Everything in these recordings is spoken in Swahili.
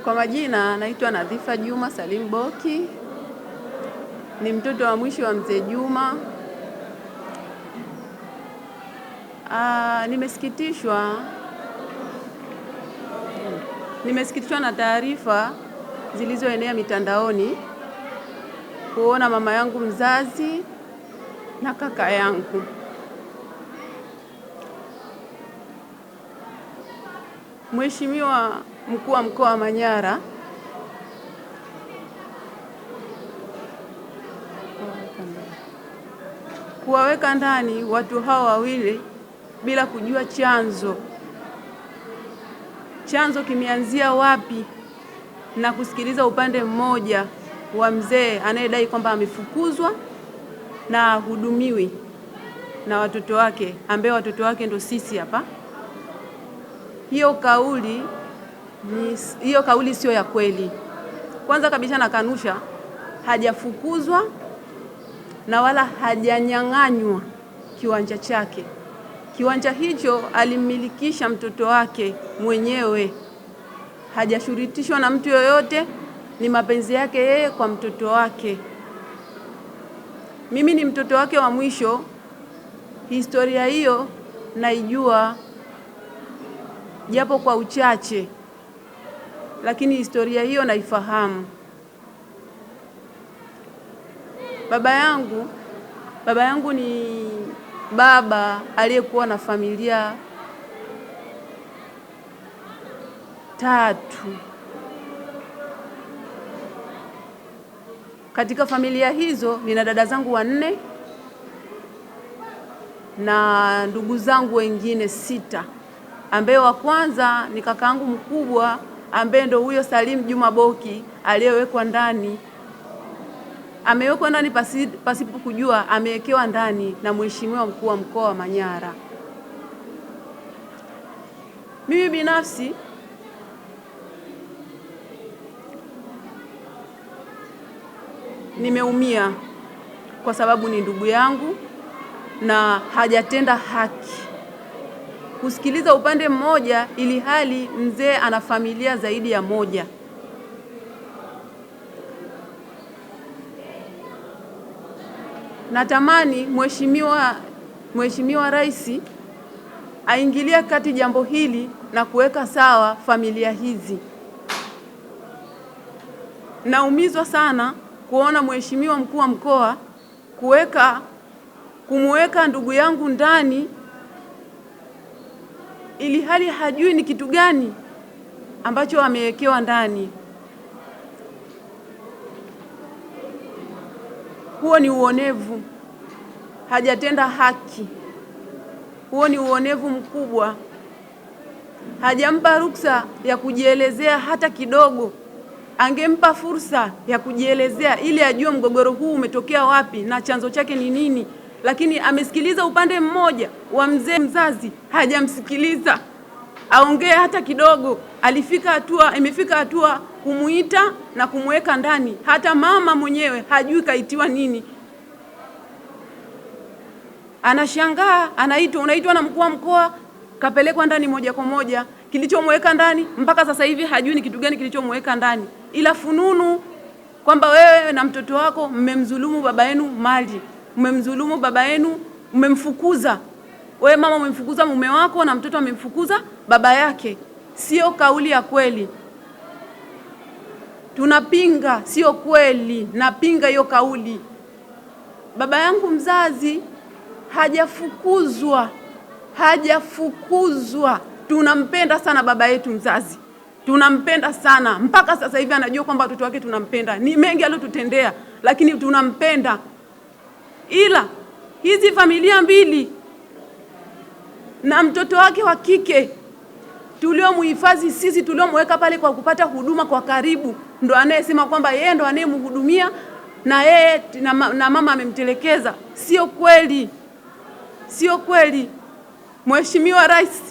Kwa majina naitwa Nadhifa Juma Salim Boki, ni mtoto wa mwisho wa mzee Juma. Nimesikitishwa na taarifa zilizoenea mitandaoni kuona mama yangu mzazi na kaka yangu Mheshimiwa Mkuu wa Mkoa wa Manyara kuwaweka ndani watu hao wawili bila kujua chanzo kimeanzia wapi, na kusikiliza upande mmoja wa mzee anayedai kwamba amefukuzwa na hudumiwi na watoto wake, ambao watoto wake ndo sisi hapa. Hiyo kauli sio ya kweli. Kwanza kabisa nakanusha, hajafukuzwa na wala hajanyang'anywa kiwanja chake. Kiwanja hicho alimmilikisha mtoto wake mwenyewe, hajashurutishwa na mtu yoyote, ni mapenzi yake yeye kwa mtoto wake. Mimi ni mtoto wake wa mwisho, historia hiyo naijua japo kwa uchache, lakini historia hiyo naifahamu. Baba yangu ni baba aliyekuwa na familia 3. Katika familia hizo nina dada zangu 4 na ndugu zangu wengine 6, ambaye wa kwanza ni kakaangu mkubwa ambaye ndo huyo Salim Juma Boki aliyewekwa ndani. Amewekwa ndani pasipo kujua amewekewa ndani na Mheshimiwa Mkuu wa Mkoa wa Manyara. Mimi binafsi nimeumia kwa sababu ni ndugu yangu na hajatenda haki. Kusikiliza upande mmoja ili hali mzee ana familia zaidi ya moja. Natamani Mheshimiwa Rais aingilie kati jambo hili na kuweka sawa familia hizi. Naumizwa sana kuona Mheshimiwa Mkuu wa Mkoa kumweka ndugu yangu ndani ili hali hajui ni kitu gani ambacho amewekewa ndani. Huo ni uonevu, hajatenda haki. Huo ni uonevu mkubwa. Hajampa ruksa ya kujielezea hata kidogo. Angempa fursa ya kujielezea ili ajue mgogoro huu umetokea wapi na chanzo chake ni nini. Lakini amesikiliza upande mmoja wa mzee mzazi, hajamsikiliza aongee hata kidogo. Imefika hatua kumuita na kumweka ndani. Hata mama mwenyewe hajui kaitiwa nini. Anashangaa, unaitwa na mkuu wa mkoa, kapelekwa ndani moja kwa moja. Kilichomweka ndani mpaka sasa hivi hajui ni kitu gani kilichomweka ndani, ila fununu kwamba wewe na mtoto wako mmemdhulumu baba yenu mali, mmemdhulumu baba yenu, mmemfukuza. Wewe mama umemfukuza mume wako na mtoto amemfukuza baba yake. Sio kauli ya kweli. Tunapinga, sio kweli. Napinga hiyo kauli. Baba yangu mzazi hajafukuzwa. Tunampenda sana baba yetu mzazi. Tunampenda sana. Mpaka sasa hivi anajua kwamba watoto wake tunampenda. Ni mengi aliyotutendea, lakini tunampenda. Ila hizi familia mbili na mtoto wake wa kike tuliomhifadhi sisi, tuliomweka pale kwa kupata huduma kwa karibu, ndo anayesema kwamba yeye ndo anayemhudumia na yeye na mama amemtelekeza. Sio kweli. Sio kweli. Mheshimiwa Rais,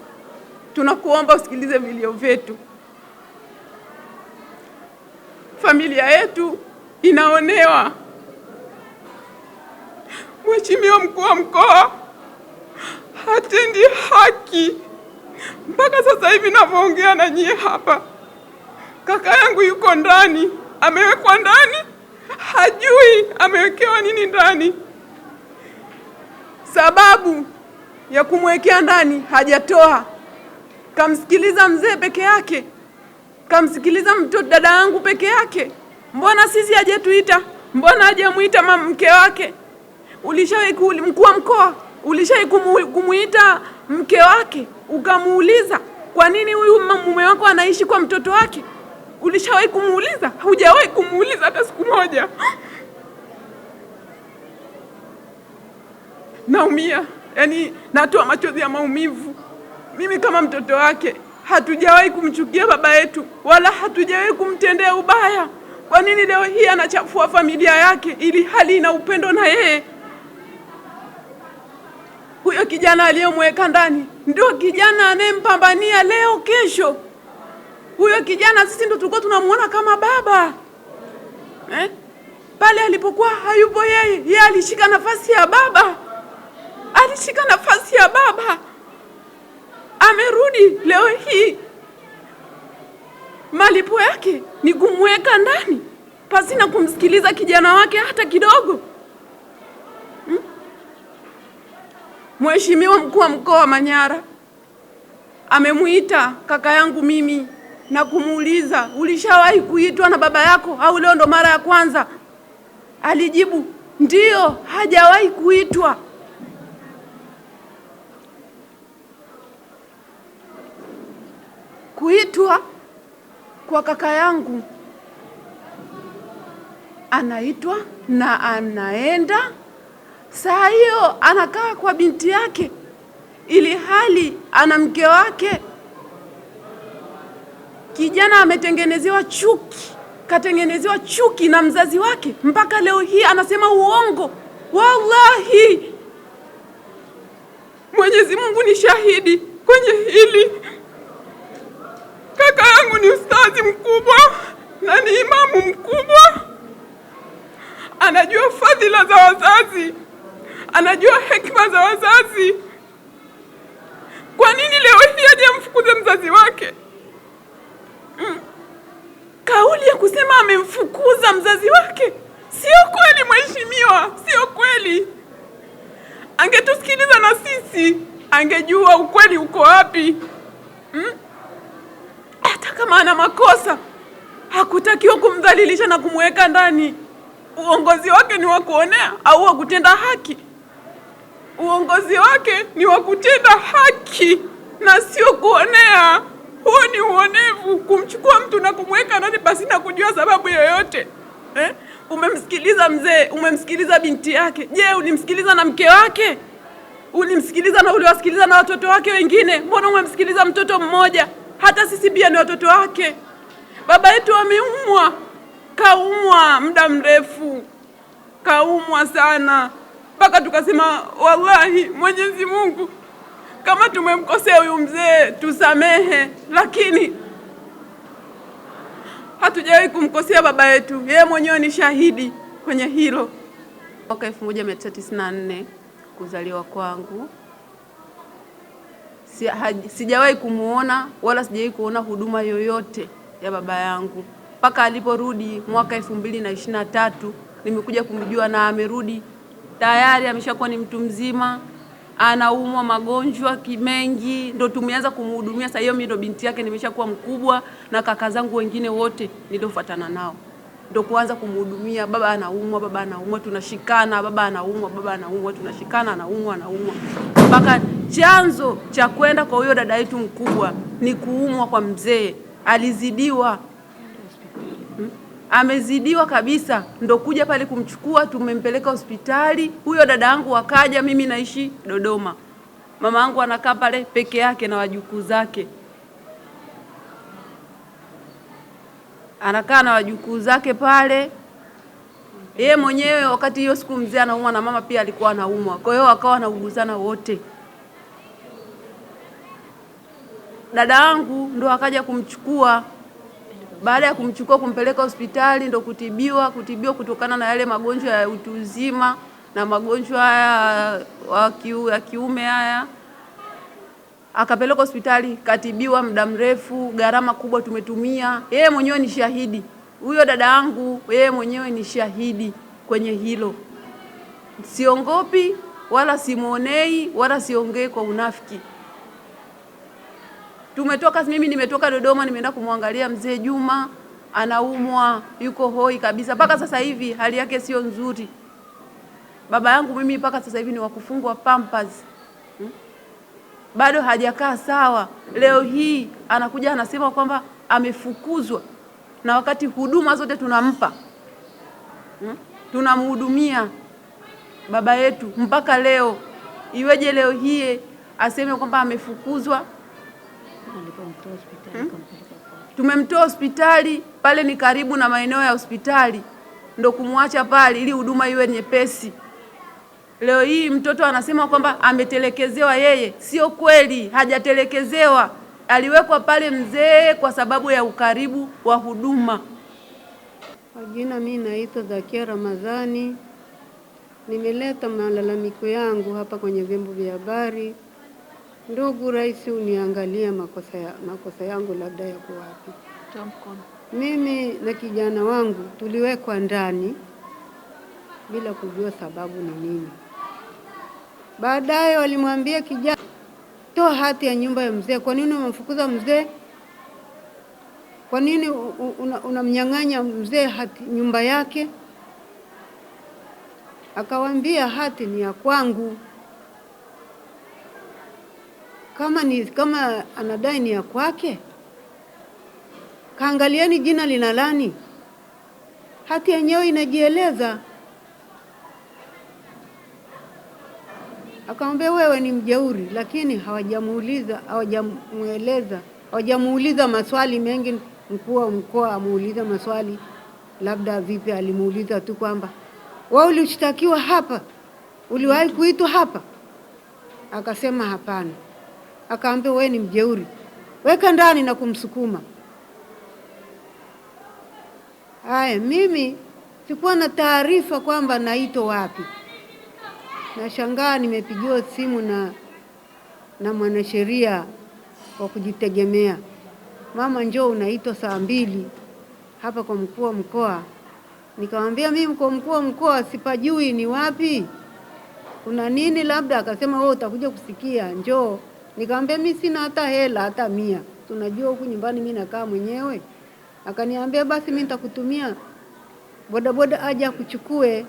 tunakuomba usikilize vilio vyetu. Familia yetu inaonewa. Mheshimiwa Mkuu wa Mkoa hatendi haki. Mpaka sasa hivi ninavyoongea na nyie hapa, Kaka yangu yuko ndani, amewekwa ndani, hajui amewekewa nini ndani. Sababu ya kumwekea ndani hajatoa. Kamsikiliza mzee peke yake, kamsikiliza mtoto dada yangu peke yake. Mbona sisi hajatuita? Mbona hajamuita mke wake? Ulishawahi mkuu wa mkoa, ulishawahi kumuita mke wake ukamuuliza kwa nini huyu mume wako anaishi kwa mtoto wake? Ulishawahi kumuuliza? Hujawahi kumuuliza hata siku moja. Naumia, yani natoa machozi ya maumivu. Mimi kama mtoto wake hatujawahi kumchukia baba yetu wala hatujawahi kumtendea ubaya. Kwa nini leo hii anachafua familia yake ili hali ina upendo na yeye? Huyo kijana aliyemweka ndani ndio kijana anayempambania leo kesho. Huyo kijana sisi ndio tulikuwa tunamuona kama baba. Pale alipokuwa hayupo yeye alishika nafasi ya baba. Alishika nafasi ya baba. Amerudi leo hii. Malipo yake ni kumweka ndani pasina kumsikiliza kijana wake hata kidogo. Mheshimiwa mkuu wa mkoa wa Manyara amemuita kaka yangu mimi na kumuuliza, ulishawahi kuitwa na baba yako au leo ndo mara ya kwanza? Alijibu ndio, hajawahi kuitwa. Kuitwa kwa kaka yangu, anaitwa na anaenda. Saa hiyo anakaa kwa binti yake ili hali ana mke wake. Kijana ametengenezewa chuki, katengenezewa chuki na mzazi wake mpaka leo hii anasema uongo. Wallahi, Mwenyezi Mungu ni shahidi kwenye hili. Kaka yangu ni ustazi mkubwa na ni imamu mkubwa. Anajua fadhila za wazazi, anajua hekima za wazazi. Kwa nini leo hii hajamfukuza mzazi wake? Kauli ya kusema amemfukuza mzazi wake sio kweli mheshimiwa, sio kweli. Angetusikiliza na sisi, angejua ukweli uko wapi. Hata kama ana makosa, hakutakiwa kumdhalilisha na kumweka ndani. Uongozi wake ni wa kuonea au wa kutenda haki? Uongozi wake ni wa kutenda haki na sio kuonea. Huo ni uonevu, kumchukua mtu na kumweka ndani pasina kujua sababu yoyote. Umemsikiliza mzee, umemsikiliza binti yake. Je, ulimsikiliza na mke wake? Ulimsikiliza na uliwasikiliza na watoto wake wengine? Mbona umemsikiliza mtoto mmoja? Hata sisi pia ni watoto wake. Baba yetu ameumwa, kaumwa muda mrefu, kaumwa sana, mpaka tukasema wallahi, Mwenyezi Mungu, kama tumemkosea huyu mzee tusamehe, lakini hatujawahi kumkosea baba yetu. Yeye mwenyewe ni shahidi kwenye hilo. Mwaka 1994 kuzaliwa kwangu, sijawahi kumuona wala sijawahi kuona huduma yoyote ya baba yangu mpaka aliporudi mwaka 2023. Nimekuja kumjua na amerudi tayari, ameshakuwa ni mtu mzima, anaumwa magonjwa kimengi, ndo tumeanza kumhudumia. Sasa hiyo mimi ndo binti yake, nimeshakuwa mkubwa na kaka zangu wengine wote niliofuatana nao ndo kuanza kumhudumia. Baba anaumwa, tunashikana. Baba anaumwa, tunashikana, anaumwa. Mpaka chanzo cha kwenda kwa huyo dada yetu mkubwa ni kuumwa kwa mzee. Alizidiwa, amezidiwa kabisa, ndo kuja pale kumchukua, tumempeleka hospitali. Huyo dada yangu akaja, mimi naishi Dodoma, mama yangu anakaa pale peke yake na wajukuu zake, anakaa na wajukuu zake pale. Yeye mwenyewe wakati hiyo siku mzee anaumwa na mama pia alikuwa anaumwa, kwa hiyo wakawa wanauguzana wote. Dada yangu ndo akaja kumchukua. Baada ya kumchukua kumpeleka hospitali ndo kutibiwa kutokana na yale magonjwa ya utu uzima na magonjwa haya ya kiume haya. akapeleka hospitali, katibiwa muda mrefu, gharama kubwa tumetumia. Yeye mwenyewe ni shahidi. Huyo dada yangu yeye mwenyewe ni shahidi kwenye hilo. Siongopi wala simuonei wala siongei kwa unafiki. Mimi nimetoka Dodoma, nimeenda kumwangalia mzee Juma, anaumwa, yuko hoi kabisa. Mpaka sasa hivi hali yake sio nzuri. Baba yangu mimi mpaka sasa hivi ni wakufungwa pampers. Bado hajakaa sawa. Leo hii anakuja anasema kwamba amefukuzwa, na wakati huduma zote tunampa. Tunamhudumia baba yetu mpaka leo. Iweje leo hii aseme kwamba amefukuzwa? Tumemtoa hospitali, pale ni karibu na maeneo ya hospitali, ndo kumwacha pale ili huduma iwe nyepesi. Leo hii mtoto anasema kwamba ametelekezewa. Yeye sio kweli, hajatelekezewa. Aliwekwa pale mzee kwa sababu ya ukaribu wa huduma. Kwa jina mimi naitwa Zakia Ramadhani. Nimeleta malalamiko yangu hapa kwenye vyombo vya habari. Ndugu Rais, uniangalia makosa yangu labda yako wapi. Mimi na kijana wangu tuliwekwa ndani bila kujua sababu ni nini. Baadaye walimwambia kijana, toa hati ya nyumba ya mzee. Kwa nini umemfukuza mzee? Kwa nini unamnyang'anya mzee hati nyumba yake? Akawaambia hati ni ya kwangu. Kama anadai ni ya kwake, kaangalieni jina linalani. Hati yenyewe inajieleza. Akamwambia wewe ni mjeuri, lakini hawajamuuliza maswali mengi. Mkuu wa mkoa amuuliza maswali, labda vipi, alimuuliza tu kwamba wewe ulishtakiwa hapa, uliwahi kuitwa hapa? Akasema hapana. Akaambia wewe ni mjeuri, weka ndani na kumsukuma. Haya, mimi sikuwa na taarifa kwamba naitwa wapi. Nashangaa nimepigiwa simu na mwanasheria wa kujitegemea, mama njoo unaitwa saa 2 hapa kwa mkuu wa mkoa. Nikamwambia mimi kwa mkuu wa mkoa sipajui ni wapi, kuna nini labda? Akasema wewe utakuja kusikia, njoo. Nikamwambia mimi sina hata hela hata 100, tunajua huku nyumbani mimi nakaa mwenyewe. Akaniambia basi mimi nitakutumia bodaboda aje kuchukue,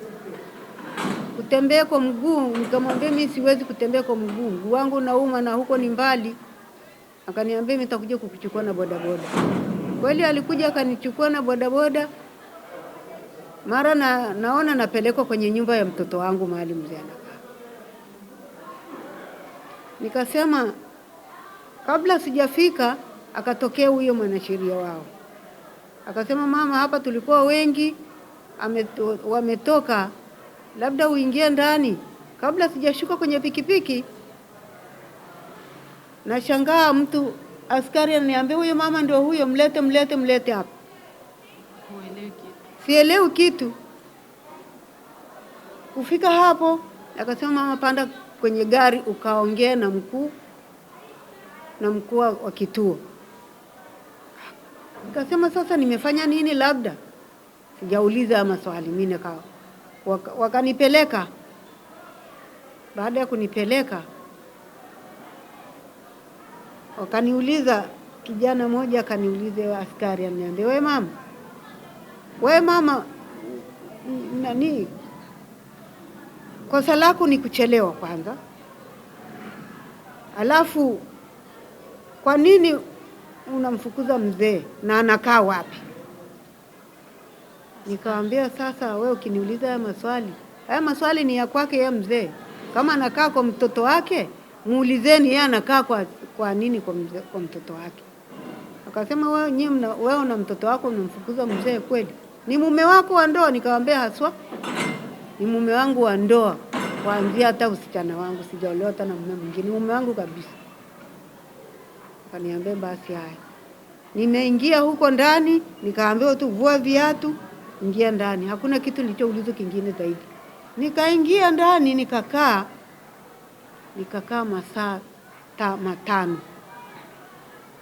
kutembea kwa mguu. Nikamwambia mimi siwezi kutembea kwa mguu, mguu wangu unauma na huko ni mbali. Akaniambia mimi nitakuja kukuchukua na bodaboda. Kweli alikuja akanichukua na bodaboda. Mara naona napelekwa kwenye nyumba ya mtoto wangu mahali mzee anakaa. Nikasema kabla sijafika akatokea huyo mwanasheria wao. Akasema mama, hapa tulikuwa wengi, wametoka, labda uingie ndani. Kabla sijashuka kwenye pikipiki, nashangaa mtu askari ananiambia huyo mama ndio huyo, mlete hapa. Sielewi kitu. Kufika hapo akasema mama, panda kwenye gari ukaongea na mkuu wa kituo. Nikasema sasa nimefanya nini? Labda sijauliza maswali mimi. Wakanipeleka. Baada ya kunipeleka wakaniuliza, kijana mmoja akaniuliza, askari ananiambia, wewe mama nani, kosa lako ni kuchelewa kwanza, alafu kwa nini unamfukuza mzee na anakaa wapi? Nikamwambia sasa wewe ukiniuliza haya maswali ni ya kwake ya mzee. Kama anakaa kwa mtoto wake, muulizeni yeye anakaa kwa nini kwa mtoto wake. Akasema wewe na mtoto wako unamfukuza mzee kweli? Ni mume wako wa ndoa? Nikamwambia haswa ni mume wangu wa ndoa, kuanzia hata usichana wangu sijaolewa hata na mume mwingine, mume wangu kabisa. Akaniambia basi haya. Nimeingia huko ndani, nikaambiwa tu vua viatu, ingia ndani. Hakuna kitu nilichoulizwa kingine zaidi. Nikaingia ndani nikakaa masaa matano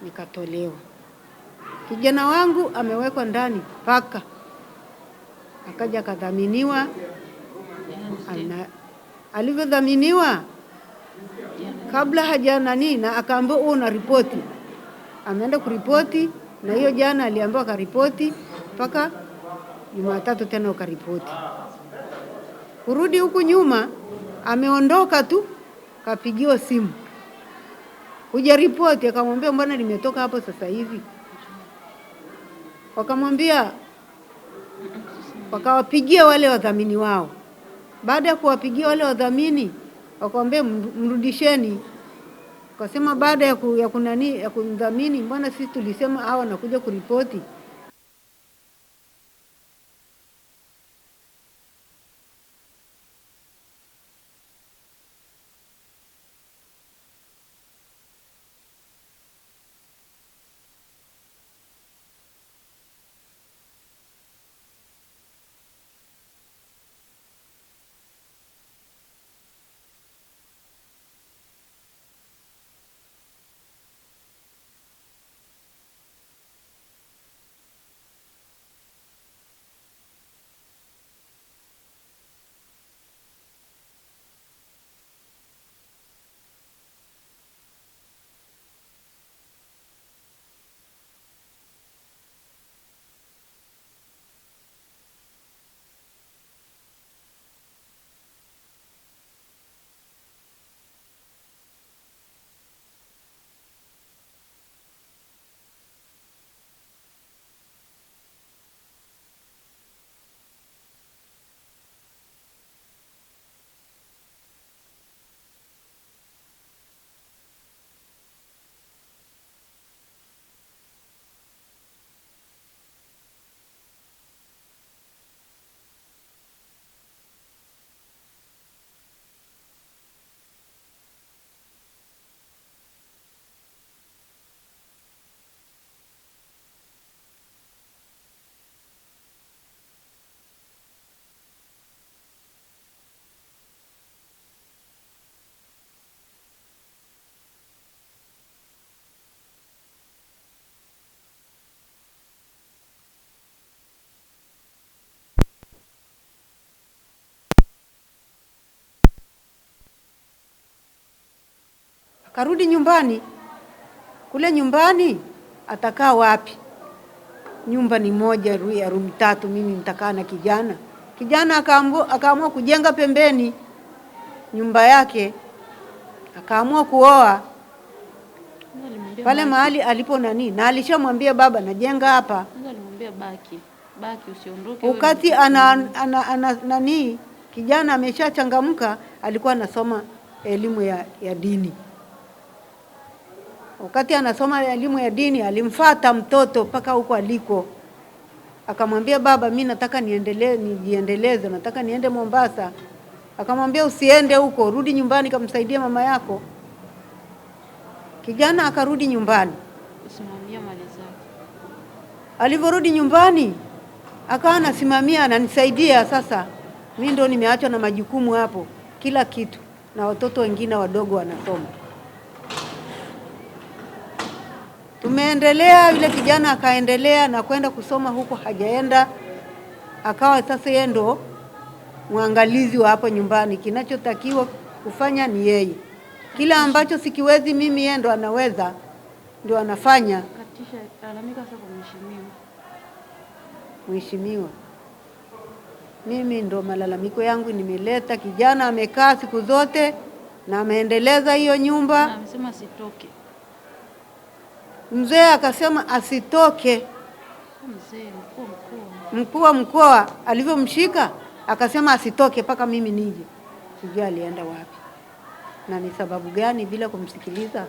nikatolewa. Kijana wangu amewekwa ndani paka akaja kadhaminiwa. Alivyodhaminiwa kabla haja nani na akaambiwa una ripoti. Ameenda kuripoti na hiyo jana aliambiwa karipoti mpaka Jumatatu tena ukaripoti. Kurudi huku nyuma ameondoka tu kapigiwa simu. Kuja ripoti akamwambia mbona nimetoka hapo sasa hivi. Wakamwambia wakawapigia wale wadhamini wao. Baada ya kuwapigia wale wadhamini wakamwambia mrudisheni. Wakasema baada ya kumdhamini mbona sisi tulisema hawa nakuja kuripoti. Karudi nyumbani. Kule nyumbani atakaa wapi? Nyumba ni moja ya room 3, mimi nitakaa na kijana. Kijana akaamua kujenga pembeni nyumba yake. Akaamua kuoa pale mahali alipo nani, na alishamwambia baba najenga hapa. Alimwambia baki usiondoke. Wakati nani kijana ameshachangamka, alikuwa anasoma elimu ya dini. Wakati anasoma elimu ya dini alimfuata mtoto mpaka huko aliko. Akamwambia baba mimi nataka nijiendeleze, nataka niende Mombasa. Akamwambia usiende huko, rudi nyumbani kumsaidia mama yako. Kijana akarudi nyumbani. Usimamia mali zake. Alivyorudi nyumbani akawa anasimamia, ananisaidia sasa. Mimi ndo nimeachwa na majukumu hapo, kila kitu, na watoto wengine wadogo wanasoma. Tumeendelea, yule kijana akaendelea na kwenda kusoma huko, hajaenda. Akawa sasa yeye ndo mwangalizi wa hapo nyumbani. Kinachotakiwa kufanya ni yeye. Kila ambacho sikiwezi mimi yeye ndo anaweza, ndio anafanya. Katisha alamika sasa kwa mheshimiwa. Mimi ndo malalamiko yangu nimeleta. Kijana amekaa siku zote na ameendeleza hiyo nyumba. Na amesema asitoke. Mzee akasema asitoke. Mzee mkuu wa mkoa alivyomshika akasema asitoke mpaka mimi nije. Sijui alienda wapi na ni sababu gani bila kumsikiliza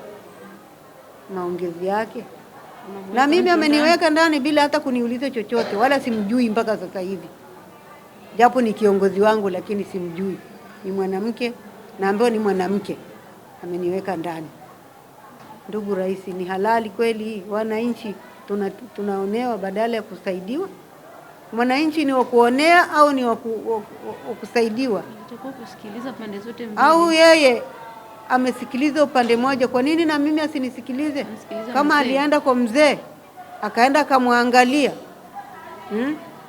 maongezi yake. Na mimi ameniweka ndani bila hata kuniuliza chochote, wala simjui mpaka sasa hivi. Japo ni kiongozi wangu lakini simjui. Ni mwanamke, naambiwa ni mwanamke ameniweka ndani. Ndugu Rais, ni halali kweli wananchi tunaonewa badala ya kusaidiwa? Mwananchi ni wa kuonea au ni wa kusaidiwa? Tutakuwa kusikiliza pande zote mbili. Au yeye amesikiliza upande mmoja, kwa nini na mimi asinisikilize? Kama alienda kwa mzee akaenda akamwangalia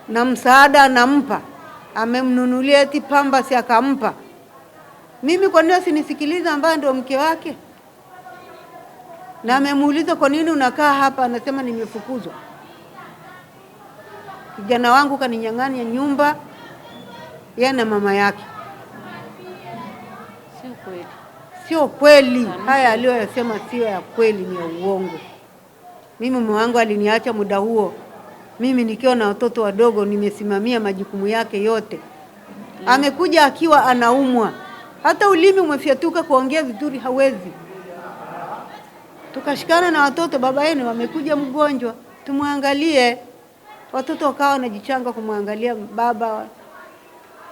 na msaada anampa, amemnunulia eti pambasi akampa, mimi kwa nini asinisikiliza ambaye ndio mke wake? Na amemuuliza kwa nini unakaa hapa, anasema nimefukuzwa. Kijana wangu kaninyang'anya nyumba yeye na mama yake. Sio kweli. Sio kweli. Haya aliyosema sio ya kweli, ni ya uongo. Mimi mume wangu aliniacha muda huo, mimi nikiwa na watoto wadogo, nimesimamia majukumu yake yote. Amekuja akiwa anaumwa, hata ulimi umefyatuka, kuongea vizuri hawezi. Tukashikana na watoto, baba yenu wamekuja mgonjwa, tumwangalie. Watoto wakawa wanajichanga kumwangalia baba,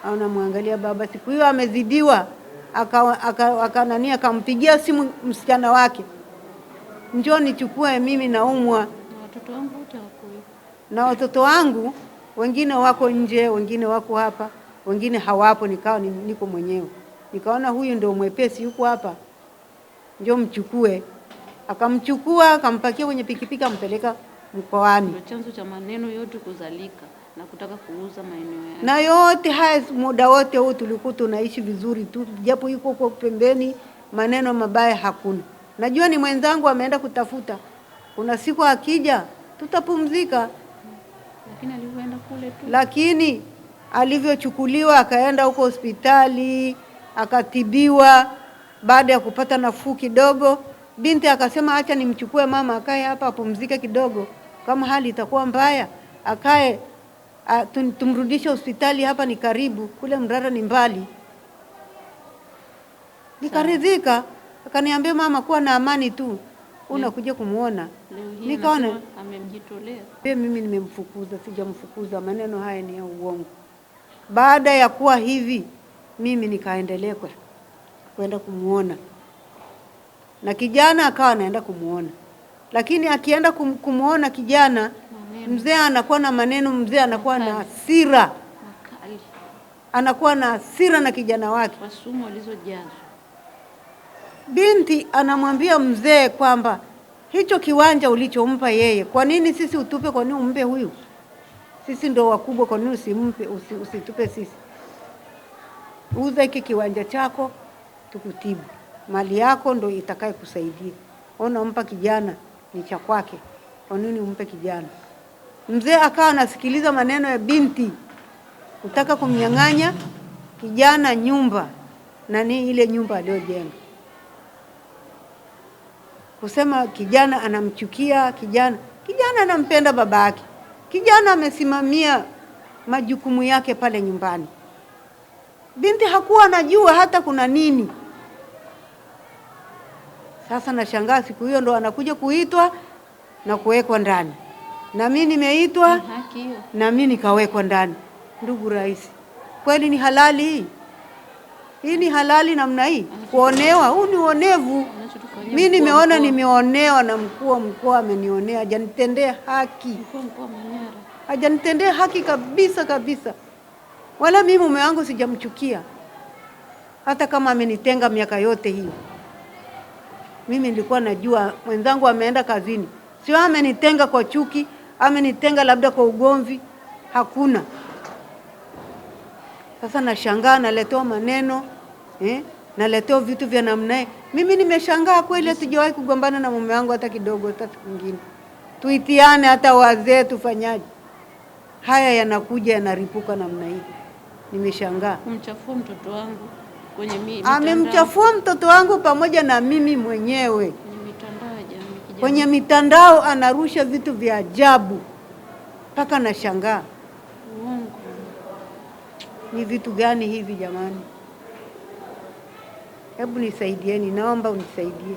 anamwangalia baba. Siku hiyo amezidiwa, akampigia simu msichana wake, njoo nichukue, mimi naumwa. Watoto wangu wote wako. Na watoto wangu wengine wako nje, wengine wako hapa, wengine hawapo. Nikawa niko mwenyewe, nikaona huyu ndio mwepesi, yuko hapa, njoo mchukue. Akamchukua, akampakia kwenye pikipiki, ampeleka mkoani. Ndio chanzo cha maneno yote kuzalika na kutaka kuuza maeneo yake. Na yote haya muda wote huu tulikuwa tunaishi vizuri tu, japo yuko kwa pembeni, maneno mabaya hakuna. Najua ni mwenzangu ameenda kutafuta, kuna siku akija tutapumzika. Lakini alivyoenda kule tu, lakini alivyochukuliwa akaenda huko hospitali akatibiwa, baada ya kupata nafuu kidogo, binti akasema acha nimchukue mama akae hapa apumzike kidogo, kama hali itakuwa mbaya akae, tumrudishe hospitali, hapa ni karibu, kule Mrara ni mbali. Nikaridhika, akaniambia mama kuwa na amani tu, unakuja kumuona. Nikaona amemjitolea. Mimi nimemfukuza, sijamfukuza, maneno haya ni ya uongo. Baada ya kuwa hivi, mimi nikaendelea kwenda kumuona, na kijana akawa anaenda kumuona. Lakini akienda kumuona kijana, mzee anakuwa na maneno, mzee anakuwa na hasira, anakuwa na hasira na kijana wake, kwa sumu alizojazwa. Binti anamwambia mzee kwamba hicho kiwanja ulichompa yeye, kwa nini sisi utupe, kwa nini umpe huyu? Sisi ndo wakubwa, kwa nini usimpe, usitupe sisi? Uza hiki kiwanja chako tukutibu, mali yako ndo itakaye kusaidia. Unampa kijana, ni cha kwake, kwa nini umpe kijana? Mzee akawa anasikiliza maneno ya binti, kutaka kumnyang'anya kijana nyumba, na ni ile nyumba aliyojenga. Kusema kijana anamchukia, kijana anampenda babake. Kijana amesimamia majukumu yake pale nyumbani. Binti hakuwa anajua hata kuna nini. Sasa nashangaa siku hiyo ndo anakuja kuitwa na kuwekwa ndani. Na mimi nimeitwa na mimi nikawekwa ndani. Ndugu rais, kweli ni halali hii? Hii ni halali namna hii? Kuonewa, huu ni uonevu. Mimi nimeona nimeonewa na mkuu wa mkoa amenionea, hajanitendea haki. Hajanitendea haki kabisa kabisa. Wala mimi mume wangu sijamchukia, hata kama amenitenga miaka yote hii. Mimi nilikuwa najua mwenzangu ameenda kazini, sio amenitenga kwa chuki, amenitenga labda kwa ugomvi, hakuna. Sasa nashangaa naletewa maneno, naletewa vitu vya namna. Mimi nimeshangaa kweli, hatujawahi kugombana na mume wangu hata kidogo, hata siku nyingine. Tuitiane hata wazee, tufanyaje? Haya yanakuja yanaripuka namna hii. Nimeshangaa. Kumchafua mtoto wangu kwenye mitandao. Amemchafua mtoto wangu pamoja na mimi mwenyewe. Kwenye mitandao ya jamii. Kwenye mitandao anarusha vitu vya ajabu, mpaka nashangaa. Uongo. Ni vitu gani hivi jamani? Hebu nisaidieni, naomba unisaidie.